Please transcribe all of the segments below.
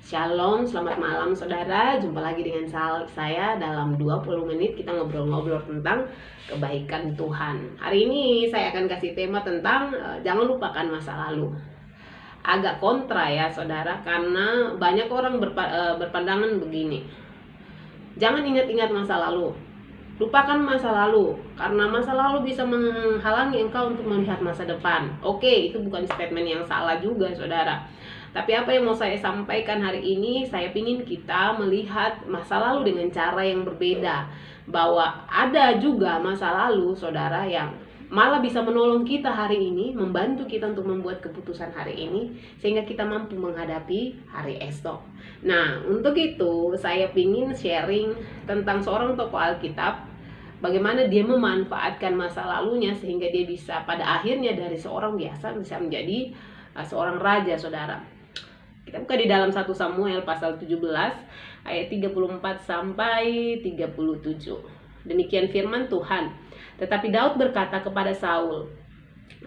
Shalom, selamat malam saudara. Jumpa lagi dengan saya dalam 20 menit kita ngobrol-ngobrol tentang kebaikan Tuhan. Hari ini saya akan kasih tema tentang jangan lupakan masa lalu. Agak kontra ya saudara, karena banyak orang berpandangan begini. Jangan ingat-ingat masa lalu. Lupakan masa lalu, karena masa lalu bisa menghalangi engkau untuk melihat masa depan. Oke, itu bukan statement yang salah juga saudara. Tapi apa yang mau saya sampaikan hari ini, saya ingin kita melihat masa lalu dengan cara yang berbeda. Bahwa ada juga masa lalu saudara yang malah bisa menolong kita hari ini, membantu kita untuk membuat keputusan hari ini, sehingga kita mampu menghadapi hari esok. Nah, untuk itu saya ingin sharing tentang seorang tokoh Alkitab, bagaimana dia memanfaatkan masa lalunya sehingga dia bisa pada akhirnya dari seorang biasa bisa menjadi seorang raja saudara. Kita buka di dalam 1 Samuel pasal 17 ayat 34 sampai 37. Demikian firman Tuhan. Tetapi Daud berkata kepada Saul,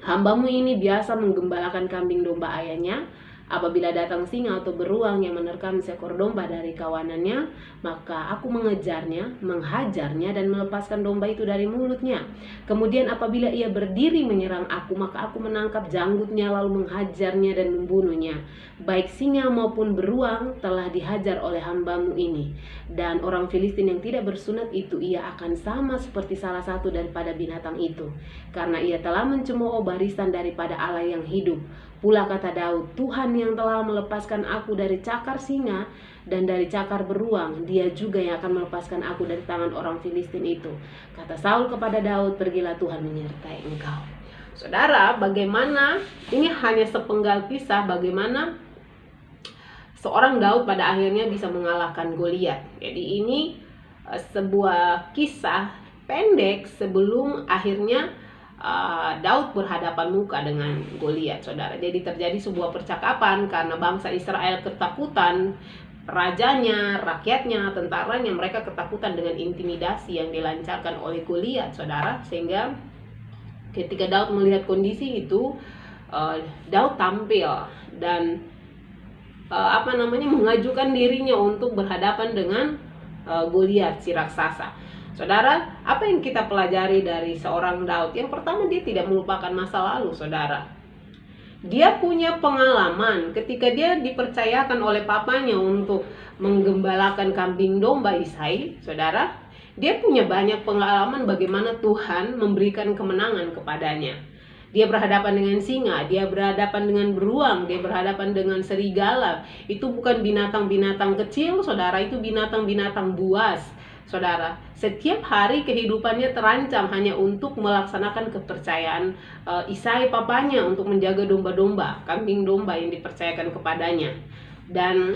"Hambamu ini biasa menggembalakan kambing domba ayahnya. Apabila datang singa atau beruang yang menerkam seekor domba dari kawanannya, maka aku mengejarnya, menghajarnya dan melepaskan domba itu dari mulutnya. Kemudian apabila ia berdiri menyerang aku, maka aku menangkap janggutnya lalu menghajarnya dan membunuhnya. Baik singa maupun beruang telah dihajar oleh hambamu ini. Dan orang Filistin yang tidak bersunat itu ia akan sama seperti salah satu daripada binatang itu, karena ia telah mencemooh barisan daripada Allah yang hidup. Pula kata Daud, Tuhan yang telah melepaskan aku dari cakar singa dan dari cakar beruang, dia juga yang akan melepaskan aku dari tangan orang Filistin itu." Kata Saul kepada Daud, "Pergilah, Tuhan menyertai engkau." Saudara, bagaimana ini hanya sepenggal kisah bagaimana seorang Daud pada akhirnya bisa mengalahkan Goliat. Jadi ini sebuah kisah pendek sebelum akhirnya Daud berhadapan muka dengan Goliat, saudara. Jadi terjadi sebuah percakapan karena bangsa Israel ketakutan, rajanya, rakyatnya, tentaranya, mereka ketakutan dengan intimidasi yang dilancarkan oleh Goliat, saudara. Sehingga ketika Daud melihat kondisi itu, Daud tampil dan mengajukan dirinya untuk berhadapan dengan Goliat si raksasa. Saudara, apa yang kita pelajari dari seorang Daud? Yang pertama, dia tidak melupakan masa lalu, saudara. Dia punya pengalaman ketika dia dipercayakan oleh papanya untuk menggembalakan kambing domba Isai, saudara. Dia punya banyak pengalaman bagaimana Tuhan memberikan kemenangan kepadanya. Dia berhadapan dengan singa, dia berhadapan dengan beruang, dia berhadapan dengan serigala. Itu bukan binatang-binatang kecil, saudara, itu binatang-binatang buas. Saudara, setiap hari kehidupannya terancam hanya untuk melaksanakan kepercayaan Isai papanya untuk menjaga domba-domba, kambing domba yang dipercayakan kepadanya. Dan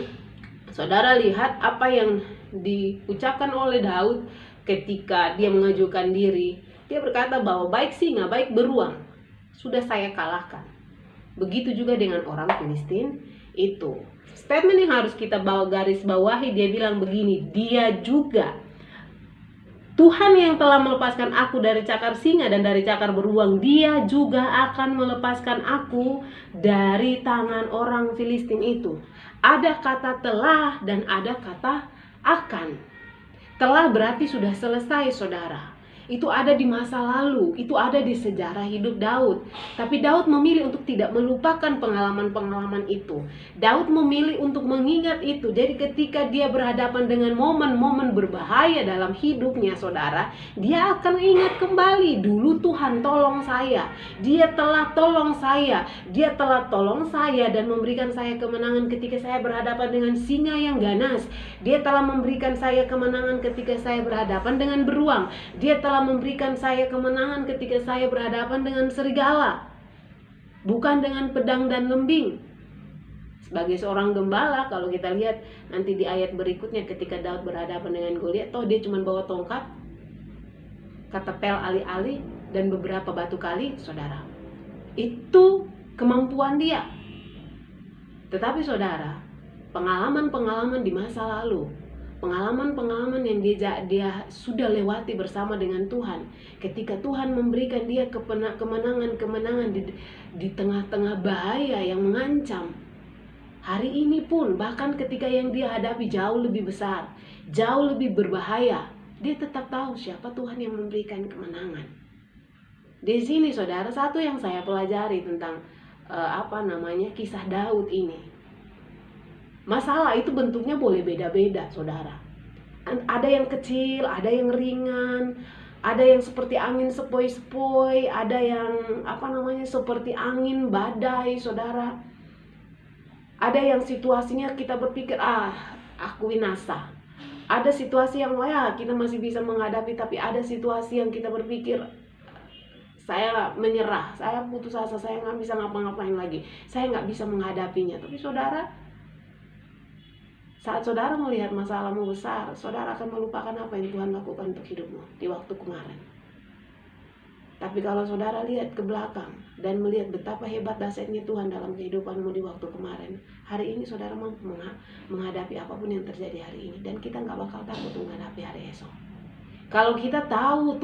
saudara lihat apa yang diucapkan oleh Daud ketika dia mengajukan diri. Dia berkata bahwa baik singa, baik beruang sudah saya kalahkan. Begitu juga dengan orang Filistin itu. Statement yang harus kita garis bawahi, dia bilang begini, dia juga, Tuhan yang telah melepaskan aku dari cakar singa dan dari cakar beruang, dia juga akan melepaskan aku dari tangan orang Filistin itu. Ada kata telah dan ada kata akan. Telah berarti sudah selesai, saudara. Itu ada di masa lalu, itu ada di sejarah hidup Daud. Tapi Daud memilih untuk tidak melupakan pengalaman-pengalaman itu. Daud memilih untuk mengingat itu. Jadi ketika dia berhadapan dengan momen-momen berbahaya dalam hidupnya, saudara, dia akan ingat kembali, dulu Tuhan tolong saya. Dia telah tolong saya. Dia telah tolong saya dan memberikan saya kemenangan ketika saya berhadapan dengan singa yang ganas. Dia telah memberikan saya kemenangan ketika saya berhadapan dengan beruang. Dia telah memberikan saya kemenangan ketika saya berhadapan dengan serigala, bukan dengan pedang dan lembing. Sebagai seorang gembala, kalau kita lihat nanti di ayat berikutnya ketika Daud berhadapan dengan Goliat, dia cuma bawa tongkat, ketepel alih-alih, dan beberapa batu kali, saudara. Itu kemampuan dia. Tetapi saudara, pengalaman-pengalaman di masa lalu, pengalaman-pengalaman yang dia sudah lewati bersama dengan Tuhan, ketika Tuhan memberikan dia kemenangan-kemenangan di tengah-tengah bahaya yang mengancam, Hari ini pun bahkan ketika yang dia hadapi jauh lebih besar, jauh lebih berbahaya, dia tetap tahu siapa Tuhan yang memberikan kemenangan. Di sini saudara, satu yang saya pelajari tentang kisah Daud ini. Masalah itu bentuknya boleh beda-beda saudara. Ada yang kecil, ada yang ringan, ada yang seperti angin sepoi-sepoi, ada yang seperti angin badai saudara. Ada yang situasinya kita berpikir aku binasa. Ada situasi yang kita masih bisa menghadapi, tapi ada situasi yang kita berpikir saya menyerah, saya putus asa, saya nggak bisa ngapa-ngapain lagi, saya nggak bisa menghadapinya. Tapi saudara, saat saudara melihat masalahmu besar, saudara akan melupakan apa yang Tuhan lakukan untuk hidupmu di waktu kemarin. Tapi kalau saudara lihat ke belakang dan melihat betapa hebat dahsyatnya Tuhan dalam kehidupanmu di waktu kemarin, hari ini saudara mampu menghadapi apapun yang terjadi hari ini, dan kita nggak bakal takut menghadapi hari esok. Kalau kita tahu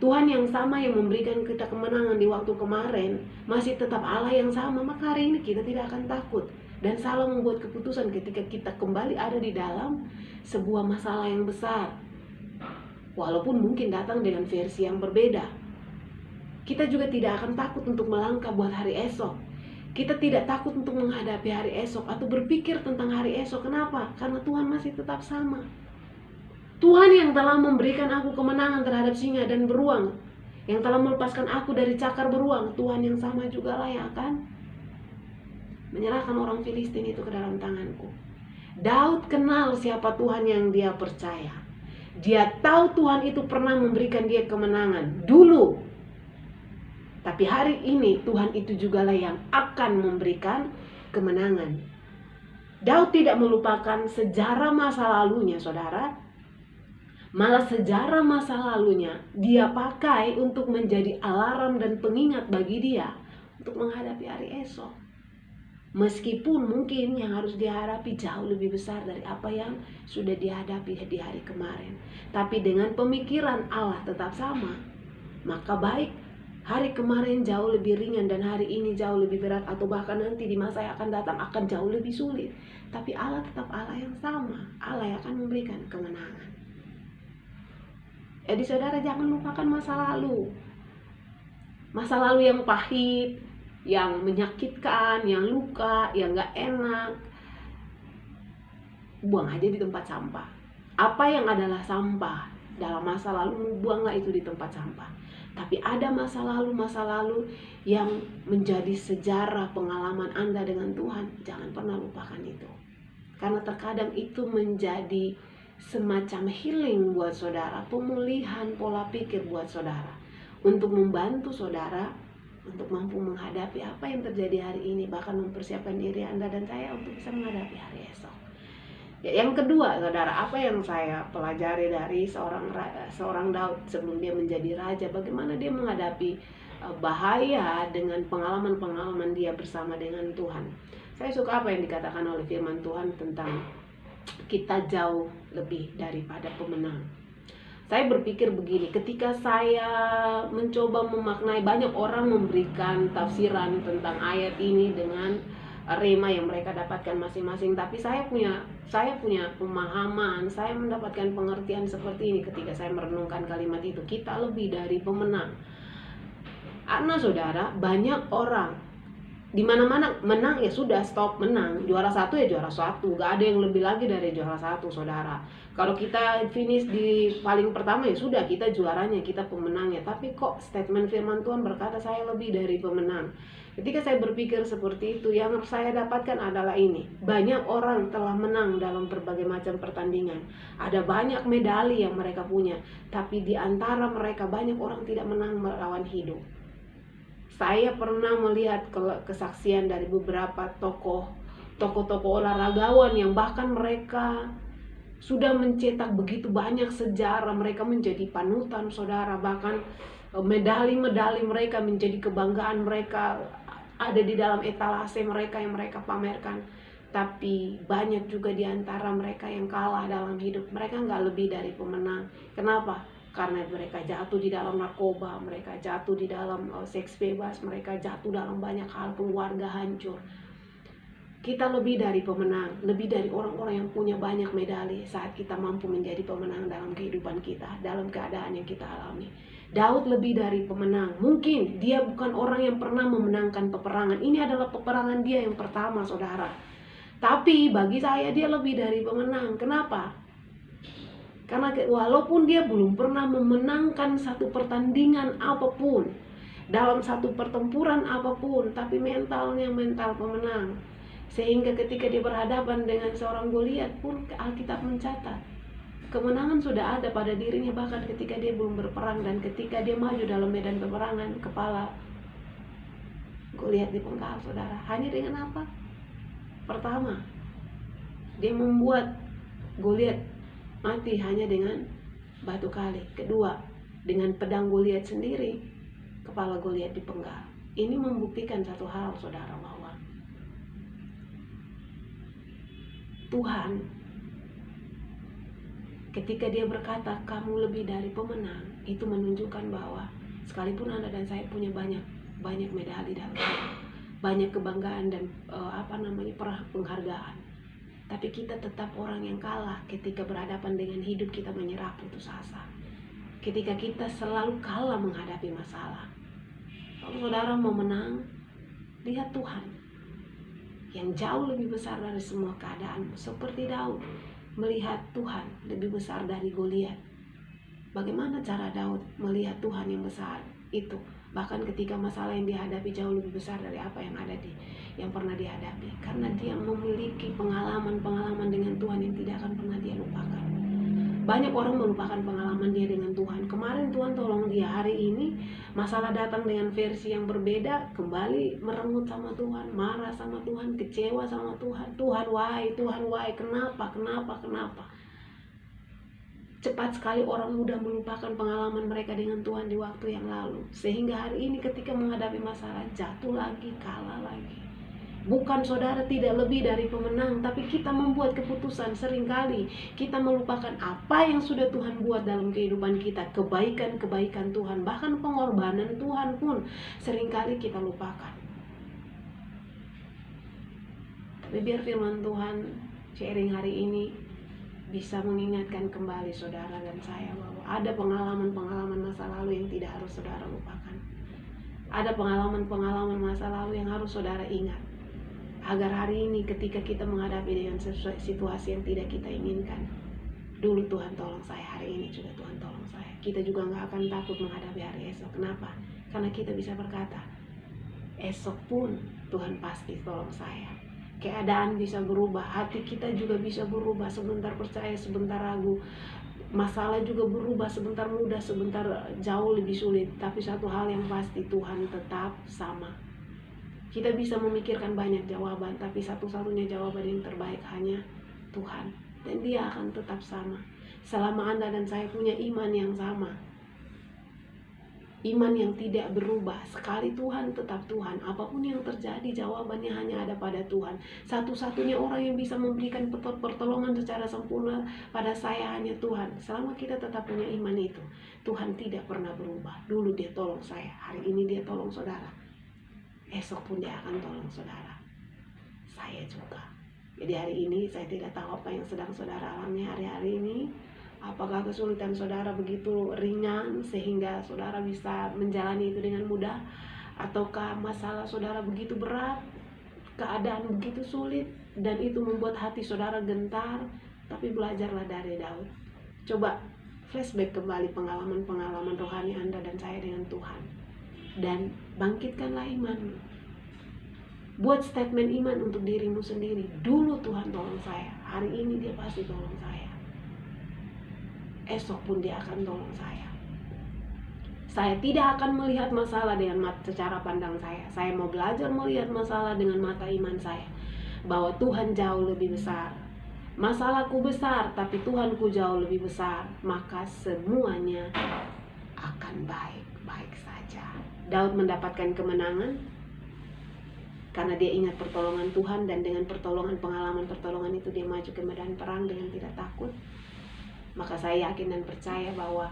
Tuhan yang sama yang memberikan kita kemenangan di waktu kemarin masih tetap Allah yang sama, maka hari ini kita tidak akan takut dan salah membuat keputusan ketika kita kembali ada di dalam sebuah masalah yang besar. Walaupun mungkin datang dengan versi yang berbeda, kita juga tidak akan takut untuk melangkah buat hari esok. Kita tidak takut untuk menghadapi hari esok atau berpikir tentang hari esok. Kenapa? Karena Tuhan masih tetap sama. Tuhan yang telah memberikan aku kemenangan terhadap singa dan beruang, yang telah melepaskan aku dari cakar beruang, Tuhan yang sama juga lah yang akan menyerahkan orang Filistin itu ke dalam tanganku. Daud kenal siapa Tuhan yang dia percaya. Dia tahu Tuhan itu pernah memberikan dia kemenangan dulu. Tapi hari ini Tuhan itu juga lah yang akan memberikan kemenangan. Daud tidak melupakan sejarah masa lalunya saudara. Malah sejarah masa lalunya dia pakai untuk menjadi alarm dan pengingat bagi dia untuk menghadapi hari esok. Meskipun mungkin yang harus dihadapi jauh lebih besar dari apa yang sudah dihadapi di hari kemarin. Tapi dengan pemikiran Allah tetap sama, maka baik hari kemarin jauh lebih ringan dan hari ini jauh lebih berat, atau bahkan nanti di masa yang akan datang akan jauh lebih sulit, tapi Allah tetap Allah yang sama, Allah yang akan memberikan kemenangan. Jadi saudara, jangan lupakan masa lalu. Masa lalu yang pahit, yang menyakitkan, yang luka, yang gak enak, buang aja di tempat sampah. Apa yang adalah sampah dalam masa lalu, buanglah itu di tempat sampah. Tapi ada masa lalu yang menjadi sejarah pengalaman Anda dengan Tuhan. Jangan pernah lupakan itu. Karena terkadang itu menjadi semacam healing buat saudara, pemulihan pola pikir buat saudara, untuk membantu saudara untuk mampu menghadapi apa yang terjadi hari ini, bahkan mempersiapkan diri Anda dan saya untuk bisa menghadapi hari esok. Yang kedua saudara, apa yang saya pelajari dari seorang Daud sebelum dia menjadi raja, bagaimana dia menghadapi bahaya dengan pengalaman-pengalaman dia bersama dengan Tuhan. Saya suka apa yang dikatakan oleh firman Tuhan tentang kita jauh lebih daripada pemenang. Saya berpikir begini, ketika saya mencoba memaknai, banyak orang memberikan tafsiran tentang ayat ini dengan rema yang mereka dapatkan masing-masing, tapi saya punya pemahaman, saya mendapatkan pengertian seperti ini ketika saya merenungkan kalimat itu, kita lebih dari pemenang. Karena saudara, banyak orang di mana-mana menang ya sudah, stop, menang, juara satu ya juara satu, gak ada yang lebih lagi dari juara satu saudara. Kalau kita finish di paling pertama ya sudah, kita juaranya, kita pemenangnya. Tapi kok statement firman Tuhan berkata saya lebih dari pemenang. Ketika saya berpikir seperti itu, yang saya dapatkan adalah ini, banyak orang telah menang dalam berbagai macam pertandingan, ada banyak medali yang mereka punya, tapi di antara mereka banyak orang tidak menang melawan hidup. Saya pernah melihat kesaksian dari beberapa tokoh olahragawan yang bahkan mereka sudah mencetak begitu banyak sejarah, mereka menjadi panutan saudara, bahkan medali-medali mereka menjadi kebanggaan mereka, ada di dalam etalase mereka yang mereka pamerkan. Tapi banyak juga di antara mereka yang kalah dalam hidup, mereka nggak lebih dari pemenang. Kenapa? Karena mereka jatuh di dalam narkoba, mereka jatuh di dalam seks bebas, mereka jatuh dalam banyak hal, keluarga hancur. Kita lebih dari pemenang, lebih dari orang-orang yang punya banyak medali saat kita mampu menjadi pemenang dalam kehidupan kita, dalam keadaan yang kita alami. Daud lebih dari pemenang. Mungkin dia bukan orang yang pernah memenangkan peperangan. Ini adalah peperangan dia yang pertama, saudara. Tapi bagi saya dia lebih dari pemenang. Kenapa? Karena walaupun dia belum pernah memenangkan satu pertandingan apapun, dalam satu pertempuran apapun, tapi mentalnya mental pemenang. Sehingga ketika dia berhadapan dengan seorang Goliat pun Alkitab mencatat kemenangan sudah ada pada dirinya, bahkan ketika dia belum berperang dan ketika dia maju dalam medan peperangan, kepala Goliat dipenggal, saudara. Hanya dengan apa? Pertama, dia membuat Goliat mati hanya dengan batu kali. Kedua, dengan pedang Goliat sendiri, kepala Goliat dipenggal. Ini membuktikan satu hal, saudara, bahwa Tuhan ketika dia berkata kamu lebih dari pemenang, itu menunjukkan bahwa sekalipun Anda dan saya punya banyak medali dalam hidup, banyak kebanggaan dan penghargaan, tapi kita tetap orang yang kalah ketika berhadapan dengan hidup kita menyerah putus asa. Ketika kita selalu kalah menghadapi masalah. Kalau saudara mau menang, lihat Tuhan yang jauh lebih besar dari semua keadaan, seperti Daud melihat Tuhan lebih besar dari Goliat. Bagaimana cara Daud melihat Tuhan yang besar itu? Bahkan ketika masalah yang dihadapi jauh lebih besar dari apa yang pernah dihadapi. Karena dia memiliki pengalaman-pengalaman dengan Tuhan yang tidak akan pernah dia lupakan. Banyak orang melupakan pengalaman dia dengan Tuhan. Kemarin Tuhan tolong dia, hari ini masalah datang dengan versi yang berbeda, kembali merengut sama Tuhan, marah sama Tuhan, kecewa sama Tuhan. Tuhan why, kenapa? Cepat sekali orang mudah melupakan pengalaman mereka dengan Tuhan di waktu yang lalu. Sehingga hari ini ketika menghadapi masalah, jatuh lagi, kalah lagi. Bukan saudara tidak lebih dari pemenang, tapi kita membuat keputusan seringkali kita melupakan apa yang sudah Tuhan buat dalam kehidupan kita, kebaikan-kebaikan Tuhan, bahkan pengorbanan Tuhan pun seringkali kita lupakan. Tapi biar firman Tuhan sharing hari ini bisa mengingatkan kembali saudara dan saya bahwa ada pengalaman-pengalaman masa lalu yang tidak harus saudara lupakan. Ada pengalaman-pengalaman masa lalu yang harus saudara ingat. Agar hari ini ketika kita menghadapi dengan situasi yang tidak kita inginkan, dulu Tuhan tolong saya, hari ini juga Tuhan tolong saya. Kita juga gak akan takut menghadapi hari esok. Kenapa? Karena kita bisa berkata, esok pun Tuhan pasti tolong saya. Keadaan bisa berubah, hati kita juga bisa berubah, sebentar percaya, sebentar ragu. Masalah juga berubah, sebentar mudah, sebentar jauh lebih sulit. Tapi satu hal yang pasti, Tuhan tetap sama. Kita bisa memikirkan banyak jawaban, tapi satu-satunya jawaban yang terbaik hanya Tuhan. Dan Dia akan tetap sama. Selama Anda dan saya punya iman yang sama, iman yang tidak berubah, sekali Tuhan tetap Tuhan. Apapun yang terjadi, jawabannya hanya ada pada Tuhan. Satu-satunya orang yang bisa memberikan pertolongan secara sempurna pada saya hanya Tuhan. Selama kita tetap punya iman itu, Tuhan tidak pernah berubah. Dulu Dia tolong saya, hari ini Dia tolong saudara. Esok pun Dia akan tolong saudara. Saya juga. Jadi hari ini saya tidak tahu apa yang sedang saudara alami hari-hari ini. Apakah kesulitan saudara begitu ringan sehingga saudara bisa menjalani itu dengan mudah? Ataukah masalah saudara begitu berat, keadaan begitu sulit, dan itu membuat hati saudara gentar? Tapi belajarlah dari Daud. Coba flashback kembali pengalaman-pengalaman rohani Anda dan saya dengan Tuhan. Dan bangkitkanlah imanmu. Buat statement iman untuk dirimu sendiri. Dulu Tuhan tolong saya, hari ini Dia pasti tolong saya. Esok pun Dia akan tolong saya. Saya tidak akan melihat masalah dengan secara pandang saya. Saya mau belajar melihat masalah dengan mata iman saya. Bahwa Tuhan jauh lebih besar. Masalahku besar, tapi Tuhanku jauh lebih besar. Maka semuanya akan baik-baik saja. Daud mendapatkan kemenangan karena dia ingat pertolongan Tuhan, dan dengan pengalaman pertolongan itu dia maju ke medan perang dengan tidak takut. Maka saya yakin dan percaya bahwa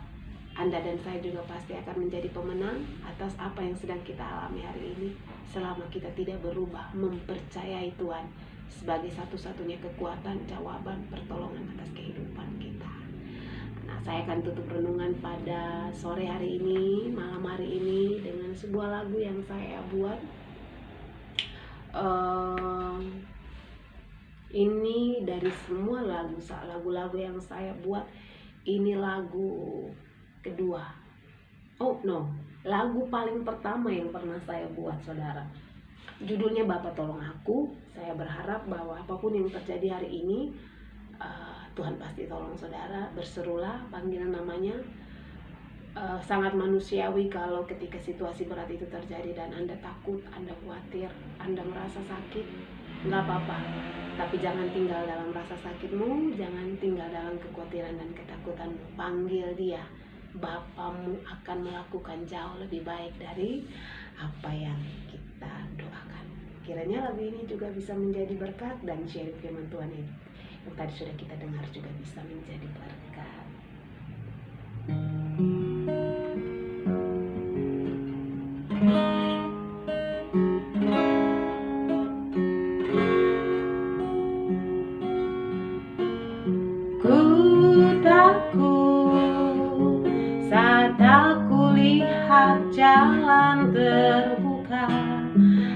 Anda dan saya juga pasti akan menjadi pemenang atas apa yang sedang kita alami hari ini, selama kita tidak berubah mempercayai Tuhan sebagai satu-satunya kekuatan, jawaban, pertolongan atas kehidupan kita. Nah, saya akan tutup renungan pada sore hari ini, malam hari ini dengan sebuah lagu yang saya buat. Ini dari semua lagu-lagu yang saya buat, ini lagu kedua. Lagu paling pertama yang pernah saya buat, saudara. Judulnya Bapa Tolong Aku. Saya berharap bahwa apapun yang terjadi hari ini, Tuhan pasti tolong saudara. Berserulah, panggilan namanya. Sangat manusiawi kalau ketika situasi berat itu terjadi dan Anda takut, Anda khawatir, Anda merasa sakit, nggak apa-apa. Tapi jangan tinggal dalam rasa sakitmu, jangan tinggal dalam kekhawatiran dan ketakutanmu. Panggil Dia. Bapamu akan melakukan jauh lebih baik dari apa yang kita doakan. Kiranya lagu ini juga bisa menjadi berkat dan share firman Tuhan ini yang tadi sudah kita dengar juga bisa menjadi berkat. Ku takut saat aku lihat jalan terbuka.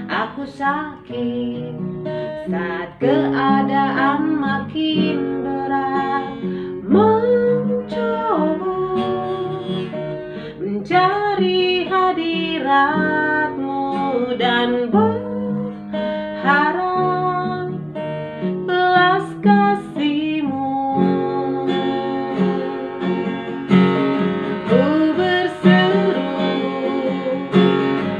Aku sakit saat keadaan makin berat. Mencoba mencari hadirat-Mu dan berharap belas kasih-Mu. Ku berseru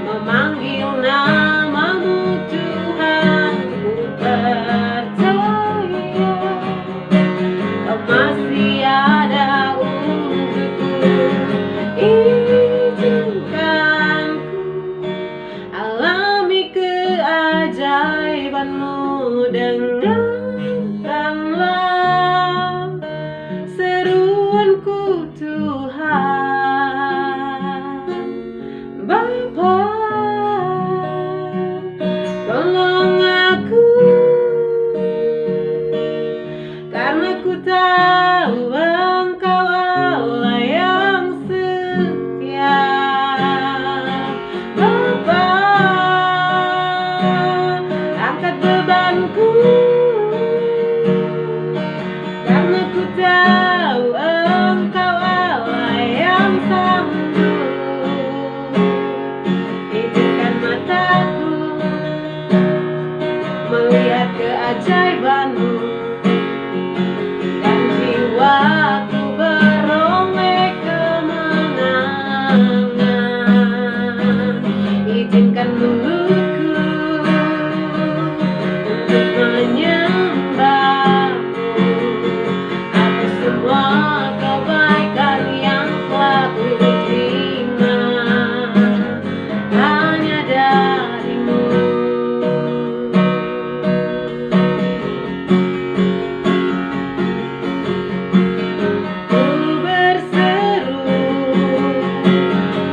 memanggil nama-Mu Tuhan. Ku percaya Kau masih ada untukku. Izinkan ku alami keajaiban-Mu. Dengarkanlah seruanku Tuhan. Bapa, tolong aku, karena ku tahu Engkau Allah yang setia. Bapa, angkat bebanku, karena ku tahu Engkau Allah yang sanggup. Izinkan mataku melihat keajaiban-Mu dan jiwaku beroleh kemenangan. Izinkan mulutku untuk menyembah-Mu atas semua kebaikan yang telah ku terima hanya dari-Mu. Ku berseru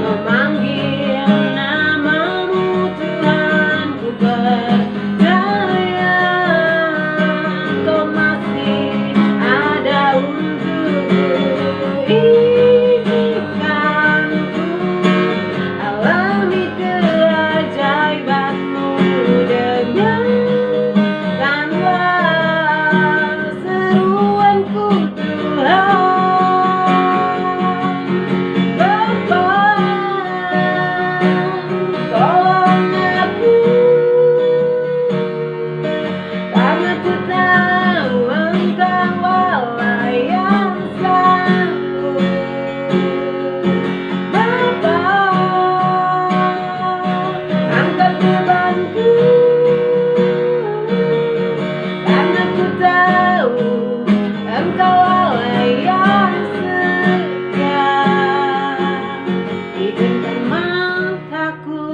memanggil nama-Mu Tuhan. Ku percaya Kau masih ada untukku. Izinkan ku alami keajaiban-Mu. Dengarkanlah seruanku Tuhan. Bapa, tolong aku, karena ku tahu Engkau Allah yang sanggup. Bapa, angkat bebanku, karena ku tahu Engkau Allah yang setia. Izinkan mataku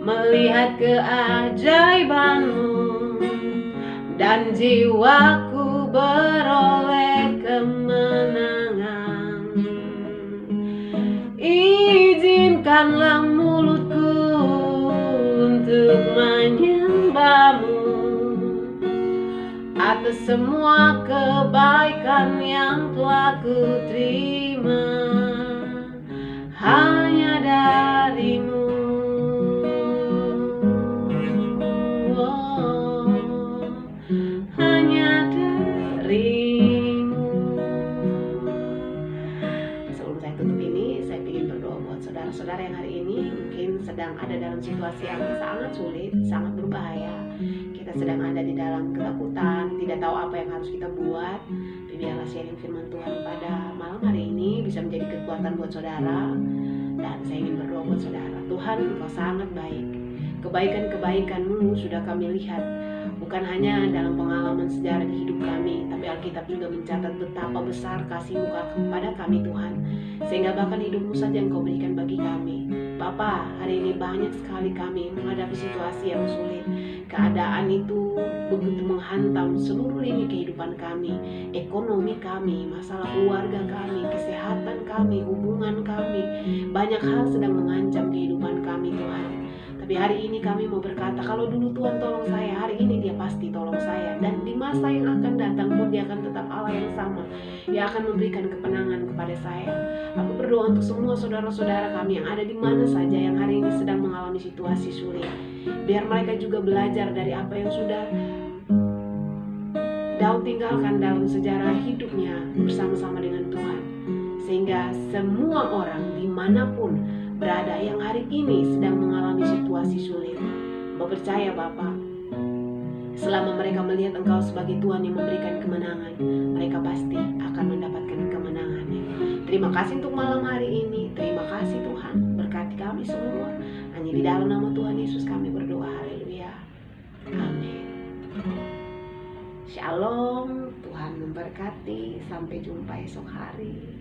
melihat keajaiban-Mu dan jiwaku beroleh kemenangan. Izinkanlah mulutku untuk menyembah-Mu atas semua kebaikan yang telah ku terima hanya darimu. Oh, hanya darimu. Sebelum saya tutup ini, saya ingin berdoa buat saudara-saudara yang hari ini mungkin sedang ada dalam situasi yang sangat sulit, sangat berbahaya. Kita sedang ada di dalam ketakutan, tidak tahu apa yang harus kita buat. Tapi biarlah sharing firman Tuhan pada malam hari ini bisa menjadi kekuatan buat saudara. Dan saya ingin berdoa buat saudara. Tuhan, Engkau sangat baik. Kebaikan-kebaikan-Mu sudah kami lihat, bukan hanya dalam pengalaman sejarah di hidup kami, tapi Alkitab juga mencatat betapa besar kasih-Mu kepada kami Tuhan, sehingga bahkan hidup-Mu saja Engkau berikan bagi kami. Bapa, hari ini banyak sekali kami menghadapi situasi yang sulit. Keadaan itu begitu menghantam seluruh lini kehidupan kami, ekonomi kami, masalah keluarga kami, kesehatan kami, hubungan kami. Banyak hal sedang mengancam kehidupan kami Tuhan. Tapi hari ini kami mau berkata, kalau dulu Tuhan tolong saya, hari ini Dia pasti tolong saya. Dan di masa yang akan datang pun Dia akan tetap Allah yang sama. Dia akan memberikan kemenangan kepada saya. Aku berdoa untuk semua saudara-saudara kami yang ada di mana saja yang hari ini sedang mengalami situasi sulit. Biar mereka juga belajar dari apa yang sudah Daud tinggalkan dalam sejarah hidupnya bersama-sama dengan Tuhan. Sehingga semua orang dimanapun berada yang hari ini sedang mengalami situasi sulit, Engkau percaya Bapa, selama mereka melihat Engkau sebagai Tuhan yang memberikan kemenangan, mereka pasti akan mendapatkan kemenangannya. Terima kasih untuk malam hari ini. Terima kasih Tuhan, berkati kami semua. Hanya di dalam nama Tuhan Yesus kami berdoa. Haleluya. Amin. Shalom. Tuhan memberkati. Sampai jumpa esok hari.